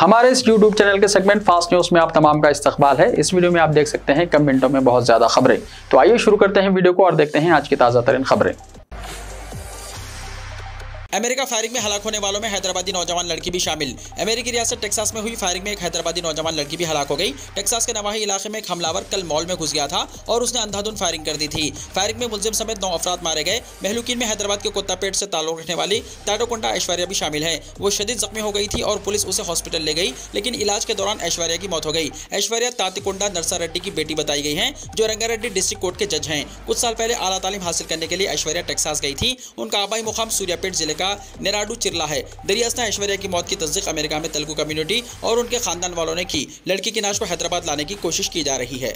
हमारे इस YouTube channel के सेगमेंट फास्ट न्यूज में आप तमाम का इस्तकबाल है। इस वीडियो में आप देख सकते हैं कम मिनटों में बहुत ज्यादा खबरें। तो आइए शुरू करते हैं वीडियो को और देखते हैं आज की ताजा तरीन खबरें। अमेरिका फायरिंग में हलाक होने वालों में हैदराबादी नौजवान लड़की भी शामिल। अमेरिकी रियासत टेक्सास में हुई फायरिंग में एक हैदराबादी नौजवान लड़की भी हलाक हो गई। टेक्सास के नवाही इलाके में एक हमलावर कल मॉल में घुस गया था और उसने अंधाधुंध फायरिंग कर दी थी। फायरिंग में मुलजिम समेत 9 अफराद मारे गए। महलूकीन में हैदराबाद के कुत्तापेट से ताल्लुक रखने वाली ताडोकोंडा ऐश्वर्या भी शामिल है। वो शदीद जख्मी हो गई थी और पुलिस उसे हॉस्पिटल ले गई, लेकिन इलाज के दौरान ऐश्वर्या की मौत हो गई। ऐश्वर्या तातिकोंडा नरसा रेड्डी की बेटी बताई गई है, जो रंगारेड्डी डिस्ट्रिक्ट कोर्ट के जज हैं। कुछ साल पहले आला तालीम हासिल करने के लिए ऐश्वर्या टेक्सास गई थी। उनका आबाई मुकाम सूर्यापेट जिले का नेराडू चिरला है। दरियास्ता ऐश्वर्या की मौत की तस्दीक अमेरिका में तेलुगु कम्युनिटी और उनके खानदान वालों ने की। लड़की की नाश को हैदराबाद लाने की कोशिश की जा रही है।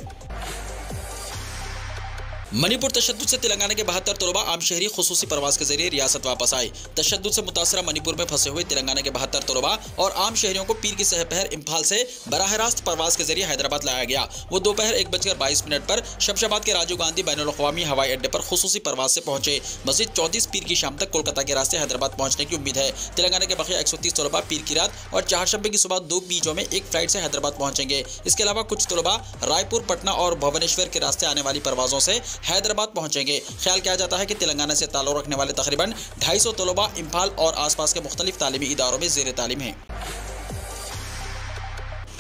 मणिपुर तशद्दुद से तेलंगाना के 72 तलबा आम शहरी खुसूसी प्रवास के जरिए रियासत वापस आए। तशद्दुद से मुतासरा मणिपुर में फंसे हुए तेलंगाना के 72 तलबा और आम शहरियों को पीर की सहपहर इम्फाल से बराह रास्त प्रवास के जरिए हैदराबाद लाया गया। वो दोपहर 1:22 पर शमशाबाद के राजीव गांधी बैनुल अक़वामी हवाई अड्डे पर खुसूसी प्रवास से पहुंचे। मजीद 34 पीर की शाम तक कोलकाता के रास्ते हैदराबाद पहुंचने की उम्मीद है। तेलंगाना के बकिया 130 तलबा पीर की रात और चारशंबे की सुबह 2 बीचों में एक फ्लाइट से हैदराबाद पहुंचेंगे। इसके अलावा कुछ तलबा रायपुर, पटना और भुवनेश्वर के रास्ते आने वाली परवाजों से हैदराबाद पहुंचेंगे। ख्याल किया जाता है कि तेलंगाना से ताल्लुक रखने वाले तकरीबन 250 तलबा इम्फाल और आसपास के मुख्तलिफ तालीमी इदारों में ज़ेर तालीम हैं।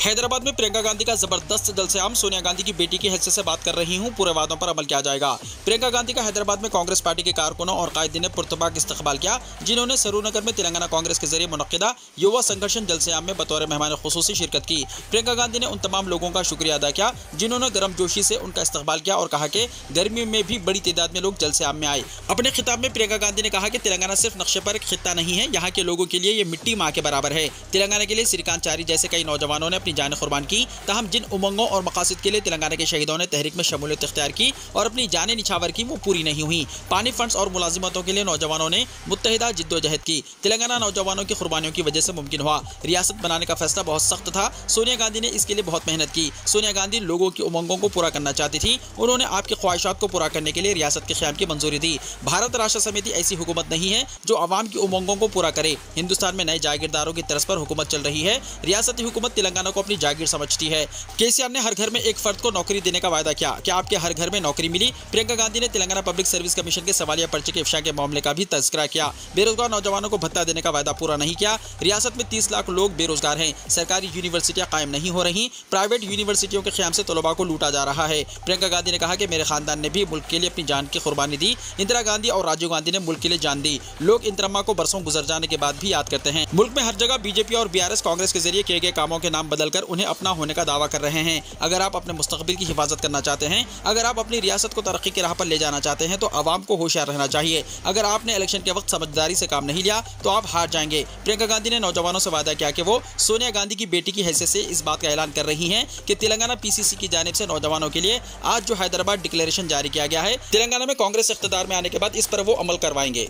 हैदराबाद में प्रियंका गांधी का जबरदस्त जलसेआम। सोनिया गांधी की बेटी की हैसियत से बात कर रही हूं, पूरे वादों पर अमल किया जाएगा। प्रियंका गांधी का हैदराबाद में कांग्रेस पार्टी के कारकुनों और कायदीन ने पुरतबाक इस्तकबाल किया, जिन्होंने सरूरनगर में तेलंगाना कांग्रेस के जरिए मुनक्किदा युवा संगठन जलसेआम में बतौर मेहमान खुसूसी शिरकत की। प्रियंका गांधी ने उन तमाम लोगों का शुक्रिया अदा किया जिन्होंने गर्मजोशी से उनका इस्तकबाल किया और कहा कि गर्मी में भी बड़ी तादाद में लोग जलसेआम में आए। अपने खिताब में प्रियंका गांधी ने कहा कि तेलंगाना सिर्फ नक्शे पर एक खित्ता नहीं है, यहाँ के लोगों के लिए ये मिट्टी माँ के बराबर है। तेलंगाना के लिए श्रीकांचारी जैसे कई नौजवानों ने अपनी जान कुर्बान की। तहम जिन उमंगों और मकासद के लिए तेलंगाना के शहीदों ने तहरीक में शमूलियत इख्तियार की और अपनी जानें निछावर की, वो पूरी नहीं हुई। पानी फंड्स और मुलाजिमतों के लिए नौजवानों ने मुत्तहिदा जिद्दोजहद की। तेलंगाना नौजवानों की कुर्बानियों की वजह से मुमकिन हुआ। रियासत बनाने का फैसला बहुत सख्त था। सोनिया गांधी ने इसके लिए बहुत मेहनत की। सोनिया गांधी लोगों की उमंगों को पूरा करना चाहती थी। उन्होंने आपकी ख्वाहिशात को पूरा करने के लिए रियासत के क़याम की मंजूरी दी। भारत राष्ट्र समिति ऐसी हुकूमत नहीं है जो अवाम की उमंगों को पूरा करे। हिंदुस्तान में नए जागीरदारों की तर्ज पर हुकूमत चल रही है। रियासती हुकूमत तेलंगाना को अपनी जागीर समझती है। केसीआर ने हर घर में एक फर्द को नौकरी देने का वादा किया। क्या आपके हर घर में नौकरी मिली? प्रियंका गांधी ने तेलंगाना पब्लिक सर्विस कमीशन के सवालिया पर्चे के इफ्शा के मामले का भी तज़किरा किया। बेरोजगार नौजवानों को भत्ता देने का वादा पूरा नहीं किया। रियासत में 30 लाख लोग बेरोजगार हैं। सरकारी यूनिवर्सिटियां कायम नहीं हो रही। प्राइवेट यूनिवर्सिटियों के क़याम से तलबा को लूटा जा रहा है। प्रियंका गांधी ने कहा कि मेरे खानदान ने भी मुल्क के लिए अपनी जान की कुर्बानी दी। इंदिरा गांधी और राजीव गांधी ने मुल्क के लिए जान दी। लोग इंदिरा को बरसों गुजर जाने के बाद भी याद करते हैं। मुल्क में हर जगह बीजेपी और बीआरएस कांग्रेस के जरिए किए गए कामों के नाम बदलकर उन्हें अपना होने का दावा कर रहे हैं। अगर आप अपने मुस्तकबिल की हिफाजत करना चाहते हैं, अगर आप अपनी रियासत को तरक्की की राह पर ले जाना चाहते हैं, तो आवाम को होशियार रहना चाहिए। अगर आपने इलेक्शन के वक्त समझदारी से काम नहीं लिया तो आप हार जाएंगे। प्रियंका गांधी ने नौजवानों से वादा किया कि वो सोनिया गांधी की बेटी की हैसियत से इस बात का ऐलान कर रही हैं कि तेलंगाना पीसीसी की जानिब से नौजवानों के लिए आज जो हैदराबाद डिक्लेरेशन जारी किया गया है, तेलंगाना में कांग्रेस इख्तियार में आने के बाद इस पर वो अमल करवाएंगे।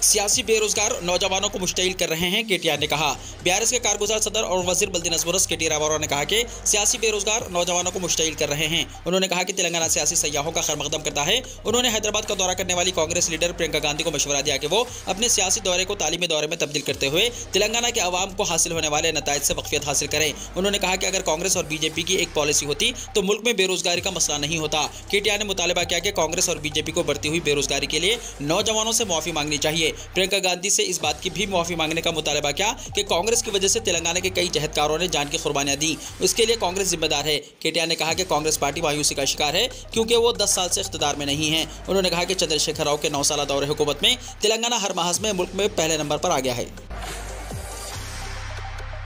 सियासी बेरोजगार नौजवानों को मुश्तइल कर रहे हैं, केटीआर ने कहा। बीआरएस के कारगुजार सदर और वजीर बल्दी नज़मुरस केटी रामाराव ने कहा कि सियासी बेरोजगार नौजवानों को मुश्तइल कर रहे हैं। उन्होंने कहा कि तेलंगाना सियासी सयाहों का खैर मकदम करता है। उन्होंने हैदराबाद का दौरा करने वाली कांग्रेस लीडर प्रियंका गांधी को मशवरा दिया कि वो अपने सियासी दौरे को तालीमी दौरे में तब्दील करते हुए तेलंगाना के अवाम को हासिल होने वाले नताइज से वक्फियत हासिल करें। उन्होंने कहा कि अगर कांग्रेस और बीजेपी की एक पॉलिसी होती तो मुल्क में बेरोजगारी का मसला नहीं होता। केटीआर ने मुतालबा किया कि कांग्रेस और बीजेपी को बढ़ती हुई बेरोजगारी के लिए नौजवानों से माफी मांगनी चाहिए। प्रियंका गांधी से इस बात की भी माफी मांगने का मुतालबा किया कि कांग्रेस की वजह से तेलंगाना के कई जहदकारों ने जान की कुर्बानियां दी, उसके लिए कांग्रेस जिम्मेदार है। केटीआर ने कहा कि कांग्रेस पार्टी मायूसी का शिकार है क्योंकि वो 10 साल से इख्तियार में नहीं है। उन्होंने कहा कि चंद्रशेखर राव के 9 साल दौरे हुकूमत में तेलंगाना हर महज में मुल्क में पहले नंबर पर आ गया है।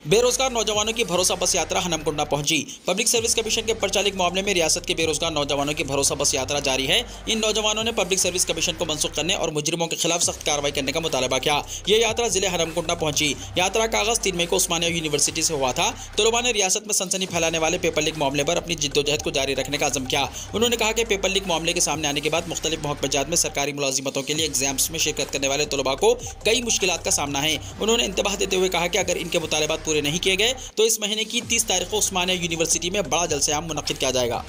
बेरोजगार नौजवानों की भरोसा बस यात्रा हनमकुंडा पहुंची। पब्लिक सर्विस कमीशन के परचालिक मामले में रियासत के बेरोजगार नौजवानों की भरोसा बस यात्रा जारी है। इन नौजवानों ने पब्लिक सर्विस कमीशन को मनसूख करने और मुजरिमों के खिलाफ सख्त कार्रवाई करने का मुतालबा किया। ये यात्रा जिले हनमकुंडा पहुंची। यात्रा का आगाज 3 मई को उस्मानिया यूनिवर्सिटी से हुआ था। तलबा ने रियासत में सनसनी फैलाने वाले पेपर लीक मामले पर अपनी जिद्दोजहद को जारी रखने का अज़म किया। उन्होंने कहा कि पेपर लीक मामले के सामने आने के बाद मुख्तलिफ महकमेजात में सरकारी मुलाजिमतों के लिए एग्जाम्स में शिरकत करने वाले तलबा को कई मुश्किलात का सामना है। उन्होंने इंतबाह देते हुए कहा कि अगर इनके मुतालबात पूरे नहीं किए गए तो इस महीने की 30 तारीख को उस्मानिया यूनिवर्सिटी में बड़ा जलसेआम मुनक्किद किया जाएगा।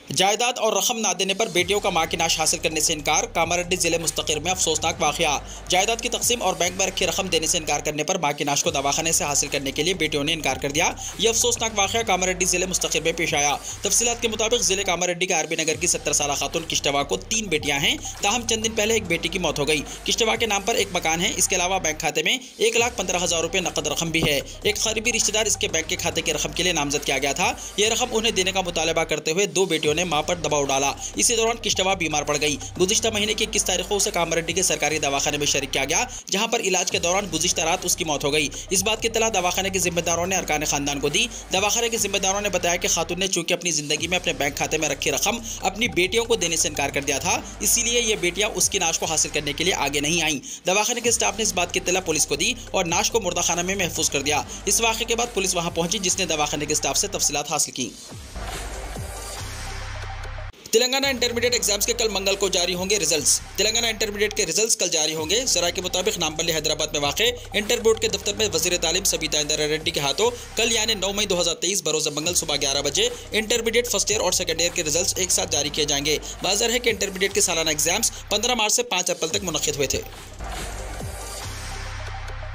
जायदाद और रकम ना देने पर बेटियों का मां की नाश हासिल करने से इनकार। कामारेड्डी जिले मुस्तकिर में अफसोसनाक वाकया। जायदाद की तकसीम और बैंक में रखी रकम देने से इनकार करने पर मां की नाश को दवाखाने से हासिल करने के लिए बेटियों ने इनकार कर दिया। यह अफसोसनाक वाकया कामारेड्डी जिले मुस्तकिर में पेश आया। तफसीलात के मुताबिक जिले कामारेड्डी के आरबी नगर की 17 साल खातून किश्तवा को 3 बेटियां हैं। ताहम चंद दिन पहले एक बेटी की मौत हो गई। किश्तवा के नाम पर एक मकान है। इसके अलावा बैंक खाते में 1,15,000 रुपए नकद रकम भी है। एक करीबी रिश्तेदार इसके बैंक के खाते की रकम के लिए नामजद किया गया था। यह रकम उन्हें देने का मुतालबा करते हुए 2 बेटियों ने मां पर दबाव डाला। इसी दौरान किश्तवा बीमार पड़ गई। गुज़िश्ता महीने की 21 तारीख को उसे कामारेड्डी के सरकारी दवाखाने में शरीक किया गया, जहां पर इलाज के दौरान गुज़िश्ता रात उसकी मौत हो गई। इस बात की इत्तला दवाखाने के जिम्मेदारों ने अरकान खानदान को दी। दवाखाने के जिम्मेदारों ने बताया कि खातून ने चूंकि अपनी जिंदगी में अपने बैंक खाते में रखी रकम अपनी बेटियों को देने से इनकार कर दिया था, इसीलिए ये बेटियां उसकी नाश को हासिल करने के लिए आगे नहीं आई। दवाखाने के स्टाफ ने इस बात की इत्तला पुलिस को दी और नाश को मुर्दाखाना में महफूज कर दिया। इस वाक़े के बाद पुलिस वहां पहुंची, जिसने दवाखाने के स्टाफ से तफसीलात हासिल की। तेलंगाना इंटरमीडिएट एग्जाम्स के कल मंगल को जारी होंगे रिजल्ट्स। तेलंगाना इंटरमीडिएट के रिजल्ट्स कल जारी होंगे। सराय के मुताबिक नामपल्ली हैदराबाद में वाक़े इंटर बोर्ड के दफ्तर में वज़ीर तालीम सबीता इंदिरा रेड्डी के हाथों कल यानी 9 मई 2023 बरोज़ मंगल सुबह 11 बजे इंटरमीडिएट फर्स्ट ईयर और सेकेंड ईयर के रिजल्ट्स एक साथ जारी किए जाएंगे। वाज़ेह है कि इंटरमीडिएट के सालाना एग्जाम्स 15 मार्च से 5 अप्रैल तक मुनक़िद हुए थे।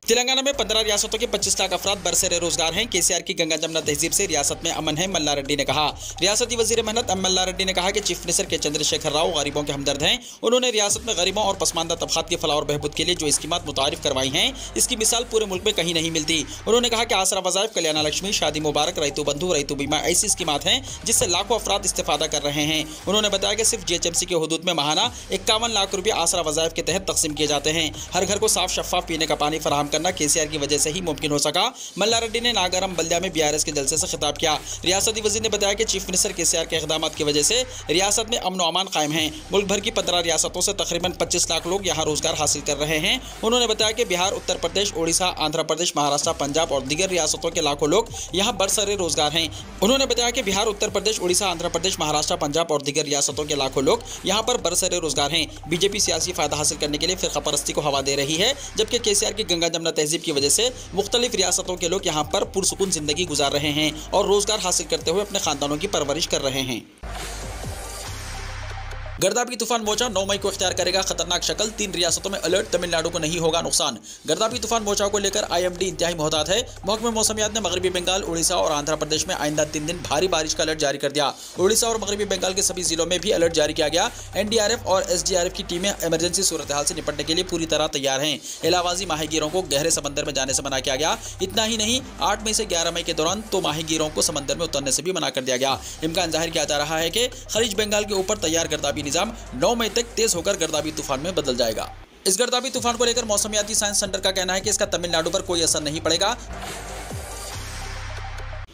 तेलंगाना में 15 रियासतों के 25 लाख अफराद बरसरे रोजगार हैं। केसीआर की गंगा जमुना तहजीब से रियासत में अमन है, मल्ला रेड्डी ने कहा। रियासती वजीर मेहनत मल्ला रेड्डी ने कहा कि चीफ मिनिस्टर के चंद्रशेखर राव गरीबों के हमदर्द हैं। उन्होंने रियासत में गरीबों और पसमानदा तबकात की फलाह और बहबूद के लिए जो स्कीमात मुतारिफ करवाई हैं, इसकी मिसाल पूरे मुल्क में कहीं नहीं मिलती। उन्होंने कहा कि आसरा वज़ाइफ, कल्याण लक्ष्मी, शादी मुबारक, रईतु बंधु, रईतु बीमा ऐसी स्कीमात हैं जिससे लाखों अफराद इस्तेफादा कर रहे हैं। उन्होंने बताया कि सिर्फ GHMC के हुदूद में माहाना 51 लाख रुपये आसरा वज़ाइफ के तहत तकसीम किए जाते हैं। हर घर को साफ शफाफ पीने का पानी फराहम करना केसीआर की वजह से ही मुमकिन हो सका। मल्ला रेड्डी ने नागरम बल्दिया में BRS के जलसे से खिताब किया। रियासती वजीर ने बताया कि चीफ मिनिस्टर केसीआर के इक़दाम की वजह से रियासत में अमन व अमान कायम है। मुल्क भर की 15 रियासतों से तकरीबन 25 लाख लोग यहाँ रोजगार हासिल कर रहे हैं। उन्होंने बताया कि बिहार, उत्तर प्रदेश, ओडिशा, आंध्र प्रदेश, महाराष्ट्र, पंजाब और दीगर रियासतों के लाखों लोग यहाँ बरसरे रोजगार हैं। उन्होंने बताया कि बिहार, उत्तर प्रदेश, ओडिशा, आंध्र प्रदेश, महाराष्ट्र, पंजाब और दीगर रियासतों के लाखों लोग यहाँ पर बरसरे रोजगार हैं। बीजेपी सियासी फायदा हासिल करने के लिए फिरका परस्ती को हवा दे रही है, जबकि केसीआर की गंगा जमुना तहजीब की वजह से मुख्तलिफ रियासतों के लोग यहाँ पर पुरसुकून जिंदगी गुजार रहे हैं और रोजगार हासिल करते हुए अपने खानदानों की परवरिश कर रहे हैं। गर्दापी तूफान मोचा 9 मई को इख्तियार करेगा खतरनाक शक्ल। 3 रियासतों में अलर्ट, तमिलनाडु को नहीं होगा नुकसान। गर्दापी तूफान मोचा को लेकर IMD इंतहाई मोहतात है। महकमे मौसमियात ने मगरबी बंगाल, उड़ीसा और आंध्र प्रदेश में आइंदा 3 दिन भारी बारिश का अलर्ट जारी कर दिया। उड़ीसा और मगरबी बंगाल के सभी जिलों में भी अलर्ट जारी किया गया। NDRF और SDRF की टीमें इमरजेंसी सूरत हाल से निपटने के लिए पूरी तरह तैयार हैं। इलाहाबादी माहीगीरों को गहरे समंदर में जाने से मना किया गया। इतना ही नहीं, 8 मई से 11 मई के दौरान तो माहीगीरों को समंदर में उतरने से भी मना कर दिया गया। इम्कान जाहिर किया जा रहा है कि खलीज बंगाल के ऊपर तैयार गर्दापी निजाम 9 मई तक तेज होकर गर्दापी तूफान में बदल जाएगा। इस गर्दापी तूफान को लेकर मौसमियाती साइंस सेंटर का कहना है कि इसका तमिलनाडु पर कोई असर नहीं पड़ेगा।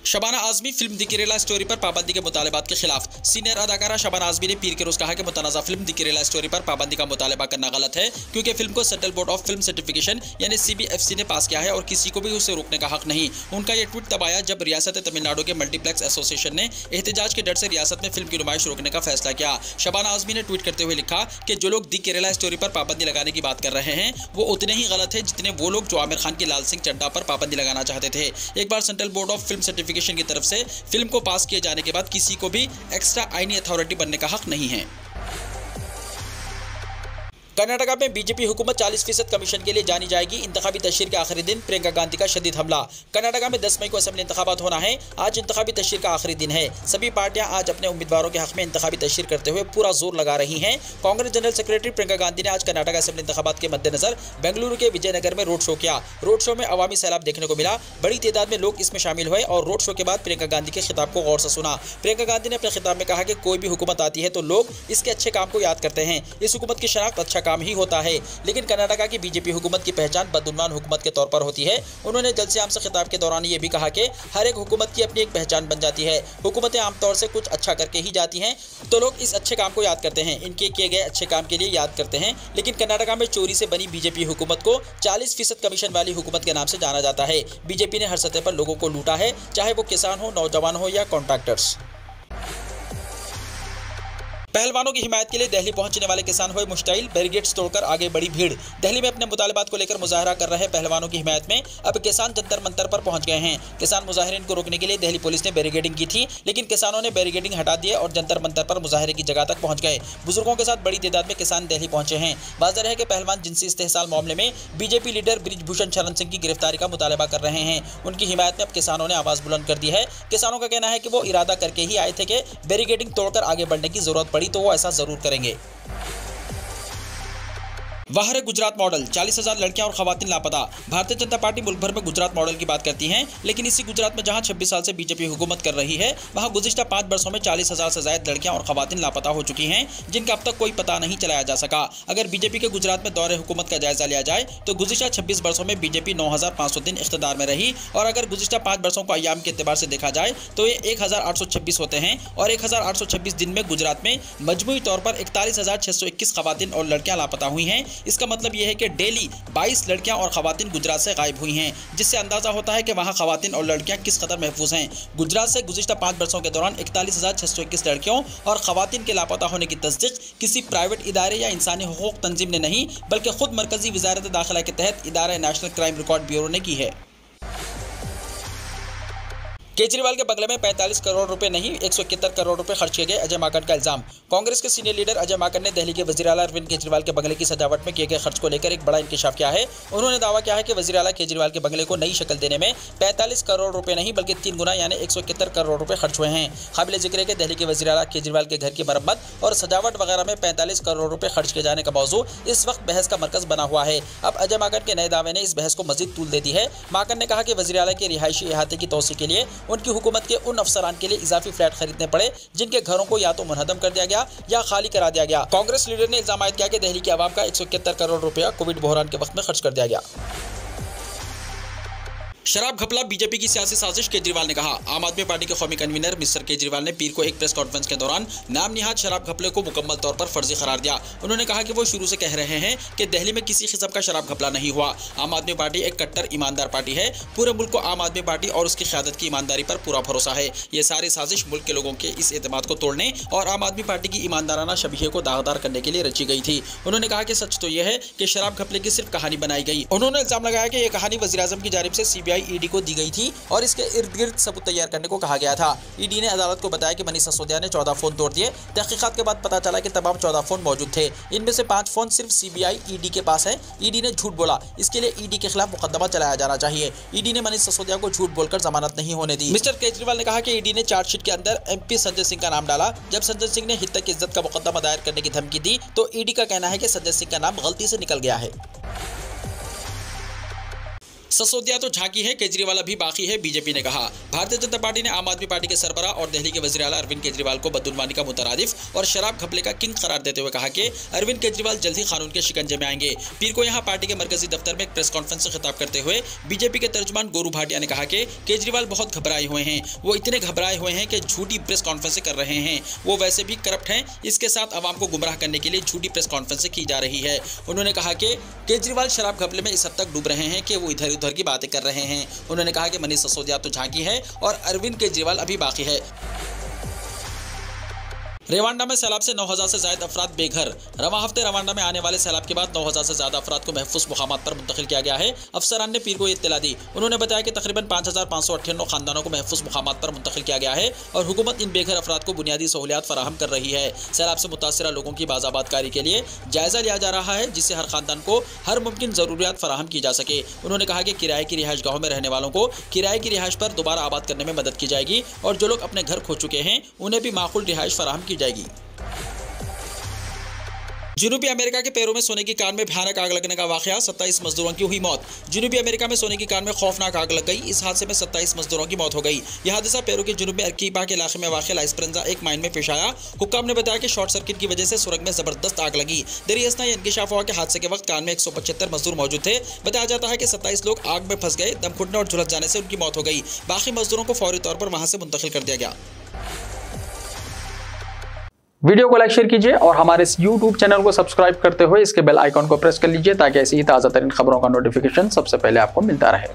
शबाना आज़मी फिल्म दी केरला स्टोरी पर पाबंदी के मुतालबात के खिलाफ। सीनियर अदाकारा शबाना आज़मी ने पीर के रोज कहा कि मुतनाज़ा फिल्म दी केरला स्टोरी पर पाबंदी का मुतालबा करना गलत है, क्योंकि फिल्म को central Board of Film certification यानी CBFC ने पास किया है और किसी को भी उसे रोकने का हक नहीं। उनका यह ट्वीट तब आया जब रियासत तमिलनाडु के मल्टीप्लेक्स एसोसिएशन ने एहतजाज के डर से रियासत में फिल्म की नुमाइश रोकने का फैसला किया। शबाना आज़मी ने ट्वीट करते हुए लिखा कि जो लोग दी केरला स्टोरी पर पाबंदी लगाने की बात कर रहे हैं वो उतने ही गलत है जितने वो लोग जो आमिर खान की लाल सिंह चड्ढा पर पाबंदी लगाना चाहते थे। एक बार Central Board of Film Certification की तरफ से फिल्म को पास किए जाने के बाद किसी को भी एक्स्ट्रा आईनी अथॉरिटी बनने का हक नहीं है। कर्नाटका में बीजेपी हुकूमत 40% कमीशन के लिए जानी जाएगी। इंतखाबी तशरीर के आखिरी दिन प्रियंका गांधी का शदीद हमला। कर्नाटका में 10 मई को असेंबली इंतखाबात होना है। आज इंतखाबी तशरीर का आखिरी दिन है। सभी पार्टियां आज अपने उम्मीदवारों के हक में इंतखाबी तशरीर करते हुए पूरा जोर लगा रही हैं। कांग्रेस जनरल सेक्रेटरी प्रियंका गांधी ने आज कर्नाटका असेंबली इंतखाबात के मद्देनजर बेंगलुरु के विजयनगर में रोड शो किया। रोड शो में अवामी सैलाब देखने को मिला। बड़ी तादाद में लोग इसमें शामिल हुए और रोड शो के बाद प्रियंका गांधी के खिताब को गौर से सुना। प्रियंका गांधी ने अपने खिताब में कहा कि कोई भी हुकूमत आती है तो लोग इसके अच्छे काम को याद करते हैं। इस हुकूमत की शनाख्त अच्छा काम ही होता है, लेकिन कर्नाटका की बीजेपी हुकूमत की पहचान बदउन्वान हुकूमत के तौर पर होती है। उन्होंने जलसे आम से खिताब के दौरान ये भी कहा कि हर एक हुकूमत की अपनी एक पहचान बन जाती है। हुकूमतें आमतौर से कुछ अच्छा करके ही जाती हैं तो लोग इस अच्छे काम को याद करते हैं, इनके किए गए अच्छे काम के लिए याद करते हैं। लेकिन कर्नाटका में चोरी से बनी बीजेपी हुकूमत को 40% कमीशन वाली हुकूमत के नाम से जाना जाता है। बीजेपी ने हर सतह पर लोगों को लूटा है, चाहे वो किसान हो, नौजवान हो या कॉन्ट्रैक्टर्स। पहलवानों की हिमायत के लिए दिल्ली पहुंचने वाले किसान हुए मुश्तइल, बैरिकेड्स तोड़कर आगे बढ़ी भीड़। दिल्ली में अपने मुतालबात को लेकर मुजाहरा कर रहे पहलवानों की हिमायत में अब किसान जंतर मंतर पर पहुंच गए हैं। किसान मुजाहिरीन को रोकने के लिए दिल्ली पुलिस ने बैरिकेडिंग की थी, लेकिन किसानों ने बैरिकेडिंग हटा दिए और जंतर मंतर पर मुजाहरे की जगह तक पहुंच गए। बुजुर्गों के साथ बड़ी तादाद में किसान दिल्ली पहुंचे हैं। वाज़ेह है कि पहलवान जिनसी इस्तेहसाल मामले में बीजेपी लीडर बृजभूषण शरण सिंह की गिरफ्तारी का मुतालबा कर रहे हैं। उनकी हिमायत में अब किसानों ने आवाज बुलंद कर दी है। किसानों का कहना है कि वो इरादा करके ही आए थे कि बैरिकेडिंग तोड़कर आगे बढ़ने की जरूरत पड़ी तो वो ऐसा जरूर करेंगे। वाह गुजरात मॉडल, 40,000 लड़कियां और खवातीन लापता। भारतीय जनता पार्टी मुल्क भर में गुजरात मॉडल की बात करती है, लेकिन इसी गुजरात में जहां 26 साल से बीजेपी हुकूमत कर रही है, वहां गुज़िश्ता 5 वर्षों में 40,000 से ज्यादा लड़कियां और खवातीन लापता हो चुकी हैं, जिनका अब तक कोई पता नहीं चलाया जा सका। अगर बीजेपी के गुजरात में दौरे हुकूमत का जायजा लिया जाए तो गुज़िश्ता 26 वर्षों में बीजेपी 9,500 दिन इख्तिदार में रही, और अगर गुज़िश्ता 5 वर्षों को अय्याम के एतबार से देखा जाए तो ये 1,826 होते हैं, और 1,826 दिन में गुजरात में मजमूई तौर पर 41,621 खवातीन और लड़कियां लापता हुई हैं। इसका मतलब यह है कि डेली 22 लड़कियां और खवातीन गुजरात से गायब हुई हैं, जिससे अंदाजा होता है कि वहां खवातीन और लड़कियां किस कदर महफूज हैं। गुजरात से गुज़िश्ता 5 वर्षों के दौरान 41,621 लड़कियों और खवातीन के लापता होने की तस्दीक किसी प्राइवेट इदारे या इंसानी हुकूक तंजीम ने नहीं, बल्कि खुद मरकजी वज़ारत दाखिला के तहत इदारा नेशनल क्राइम रिकॉर्ड ब्यूरो ने की है। केजरीवाल के बंगले में 45 करोड़ रुपए नहीं 171 करोड़ रुपए खर्च किए गए, अजय माकन का इल्जाम। कांग्रेस के सीनियर लीडर अजय माकन ने दिल्ली के वज़ीर आला अरविंद केजरीवाल के बंगले की सजावट में किए गए खर्च को लेकर एक बड़ा इंकशाफ किया है। उन्होंने दावा किया है कि वज़ीर आला केजरीवाल के बंगले को नई शक्ल देने में 45 करोड़ रुपए नहीं बल्कि 3 गुना यानी 171 करोड़ रुपए खर्च हुए हैं। काबिल जिक्र है कि दिल्ली के वज़ीर आला केजरीवाल के घर की मरम्मत और सजावट वगैरह में 45 करोड़ रुपए खर्च किए जाने का मौजू इस वक्त बहस का मरकज बना हुआ है। अब अजय माकन के नए दावे ने इस बहस को मजीद तूल दे दी है। माकन ने कहा कि वज़ीर आला के रिहायशी इहाते की तोसी के लिए उनकी हुकूमत के उन अफसरान के लिए इजाफी फ्लैट खरीदने पड़े जिनके घरों को या तो मुनहदम कर दिया गया या खाली करा दिया गया। कांग्रेस लीडर ने इल्जाम किया कि दिल्ली की आवाम का 171 करोड़ रुपया कोविड बहरान के वक्त में खर्च कर दिया गया। शराब घपला बीजेपी की सियासी साजिश, केजरीवाल ने कहा। आम आदमी पार्टी के कौमी कन्वीनर मिस्टर केजरीवाल ने पीर को एक प्रेस कॉन्फ्रेंस के दौरान नाम निहाद शराब घपले को मुकम्मल तौर पर फर्जी करार दिया। उन्होंने कहा कि वो शुरू से कह रहे हैं कि दिल्ली में किसी किस्म का शराब घपला नहीं हुआ। आम आदमी पार्टी एक कट्टर ईमानदार पार्टी है। पूरे मुल्क को आम आदमी पार्टी और उसकी क़यादत की ईमानदारी पर पूरा भरोसा है। ये सारी साजिश मुल्क के लोगों के इस एतमाद को तोड़ने और आम आदमी पार्टी की ईमानदाराना शबीहे को दागदार करने के लिए रची गई थी। उन्होंने कहा कि सच तो यह है कि शराब घपले की सिर्फ कहानी बनाई गई। उन्होंने इल्जाम लगाया कि यह कहानी वज़ीर आज़म की जानिब से CBI ED को दी गई और इसके इर्द गिर्द सबूत तैयार करने को कहा गया था। ईडी ने अदालत को बताया कि मनीष सिसोदिया ने 14 फोन तोड़ दिए। तहकीकात के बाद पता चला कि तमाम 14 फोन मौजूद थे। इनमें से 5 फोन सिर्फ CBI ED के पास है। ईडी ने झूठ बोला, इसके लिए ईडी के खिलाफ मुकदमा चलाया जाना चाहिए। ईडी ने मनीष सिसोदिया को झूठ बोलकर जमानत नहीं होने दी। मिस्टर केजरीवाल ने कहा कि ईडी ने चार्जशीट के अंदर MP संजय सिंह का नाम डाला। जब संजय सिंह ने हित की इज्जत का मुकदमा दायर करने की धमकी दी तो ईडी का कहना है कि संजय सिंह का नाम गलती से निकल गया है। सिसोदिया तो झांकी है, केजरीवाल अभी बाकी है, बीजेपी ने कहा। भारतीय जनता पार्टी ने आम आदमी पार्टी के सरबराह और दिल्ली के वज़ीर आला अरविंद केजरीवाल को बदउनवानी का मुतरादिफ और शराब घपले का किंग करार देते हुए कहा कि अरविंद केजरीवाल जल्द ही कानून के शिकंजे में आएंगे। पीर को यहां पार्टी के मरकजी दफ्तर में एक प्रेस कॉन्फ्रेंस से खिताब करते हुए बीजेपी के तर्जुमान गोरू भाटिया ने कहा कि केजरीवाल बहुत घबराए हुए हैं। वो इतने घबराए हुए हैं कि झूठी प्रेस कॉन्फ्रेंस कर रहे हैं। वो वैसे भी करप्ट हैं, इसके साथ आवाम को गुमराह करने के लिए झूठी प्रेस कॉन्फ्रेंस की जा रही है। उन्होंने कहा कि केजरीवाल शराब घपले में इस हद तक डूब रहे हैं कि वो इधर उधर की बातें कर रहे हैं। उन्होंने कहा कि मनीष सिसोदिया तो झांकी है और अरविंद केजरीवाल अभी बाकी है। रवांडा में सैलाब से 9,000 से ज्यादा अफराद बेघर। रवां हफ्ते रवांडा में आने वाले सैलाब के बाद 9,000 से ज्यादा अफराद को महफूज मुकामात पर मुंतकिल किया गया है। अफसरान ने पीर को इत्तला दी। उन्होंने बताया कि तकरीबन 5,598 खानदानों को महफूज मुकामात पर मुंतकिल किया गया है और हुकूमत इन बेघर अफराद को बुनियादी सहूलियात फराहम कर रही है। सैलाब से मुतासरा लोगों की बाज़ाबादकारी के लिए जायजा लिया जा रहा है, जिससे हर खानदान को हर मुमकिन ज़रूरियात फराहम की जा सके। उन्होंने कहा कि किराए की रिहाइश गाहों में रहने वालों को किराए की रिहाइश पर दोबारा आबाद करने में मदद की जाएगी और जो लोग अपने घर खो चुके हैं उन्हें भी माकूल रिहाइश फराहम की जाएगी। जनूबी अमेरिका के पेरू में सोने की कान में भयानक आग लगने का वाकया, 27 मजदूरों की हुई मौत। जनूबी अमेरिका में सोने की कान में खौफनाक आग लग गई। इस हादसे में 27 मजदूरों की मौत हो गई। यह हादसा पेरू के जनूब में अरकीबा के इलाके में वाक़ ला एस्परेंजा एक माइन में पेश आया। हुक्काम ने बताया कि शॉर्ट सर्किट की वजह से सुरंग में जबरदस्त आग लगी। देरी असना यह इंकशाफ हुआ कि हादसे के वक्त कान में 175 मजदूर मौजूद थे। बताया जाता है कि 27 लोग आग में फंस गए। दम घुटने और झुलस जाने से उनकी मौत हो गई। बाकी मजदूरों को फौरी तौर पर वहां से मुंतकिल कर दिया गया। वीडियो को लाइक शेयर कीजिए और हमारे इस YouTube चैनल को सब्सक्राइब करते हुए इसके बेल आइकॉन को प्रेस कर लीजिए ताकि ऐसी ही ताज़ा तरीन खबरों का नोटिफिकेशन सबसे पहले आपको मिलता रहे।